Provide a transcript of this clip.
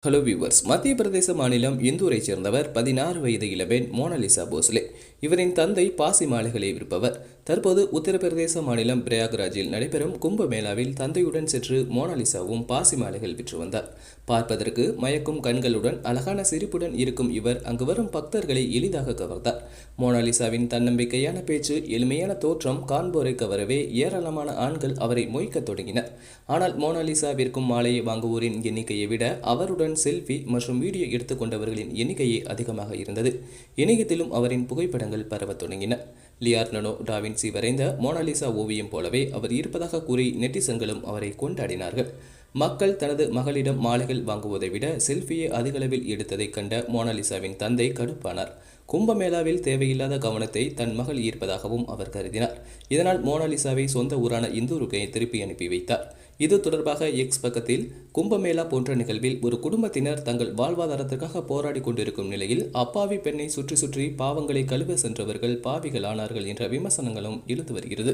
Hello viewers. மத்திய பிரதேச மாநிலம் இந்தூரைச் சேர்ந்தவர் 16 வயது இளம்பெண் மோனாலிசா போஸ்லே. இவரின் தந்தை பாசி மாலைகளை விற்பவர். தற்போது உத்தரப்பிரதேச மாநிலம் பிரயாக்ராஜில் நடைபெறும் கும்பமேளாவில் தந்தையுடன் சென்று மோனாலிசாவும் பாசி மாலைகள் விற்று வந்தார். பார்ப்பதற்கு மயக்கும் கண்களுடன் அழகான சிரிப்புடன் இருக்கும் இவர் அங்கு வரும் பக்தர்களை எளிதாக கவர்ந்தார். மோனாலிசாவின் தன்னம்பிக்கையான பேச்சு, எளிமையான தோற்றம் காண்போரை கவரவே ஏராளமான ஆண்கள் அவரை மொய்க்க தொடங்கினர். ஆனால் மோனாலிசா விற்கும் மாலையை வாங்குவோரின் எண்ணிக்கையை விட அவருடன் செல்ஃபி மற்றும் வீடியோ எடுத்துக்கொண்டவர்களின் எண்ணிக்கையே அதிகமாக இருந்தது. இணையத்திலும் அவரின் புகைப்படங்கள் பரவத் தொடங்கின. லியார்னோ டாவின்சி வரைந்த மோனாலிசா ஓவியம் போலவே அவர் இருப்பதாக கூறி நெட்டிசன்களும் அவரை கொண்டாடினார்கள். மக்கள் தனது மகளிடம் மாலைகள் வாங்குவதை விட செல்ஃபியை அதிகளவில் எடுத்ததைக் கண்ட மோனாலிசாவின் தந்தை கடுப்பானார். கும்பமேளாவில் தேவையில்லாத கவனத்தை தன் மகள் ஈர்ப்பதாகவும் அவர் கருதினார். இதனால் மோனாலிசாவை சொந்த ஊரான இந்தூருக்கு திருப்பி அனுப்பி வைத்தார். இது தொடர்பாக எக்ஸ் பக்கத்தில், கும்பமேளா போன்ற நிகழ்வில் ஒரு குடும்பத்தினர் தங்கள் வாழ்வாதாரத்திற்காக போராடி கொண்டிருக்கும் நிலையில் அப்பாவி பெண்ணை சுற்றி சுற்றி பாவங்களை கழுவ சென்றவர்கள் பாவிகள் ஆனார்கள் என்ற விமர்சனங்களும் எழுந்து வருகிறது.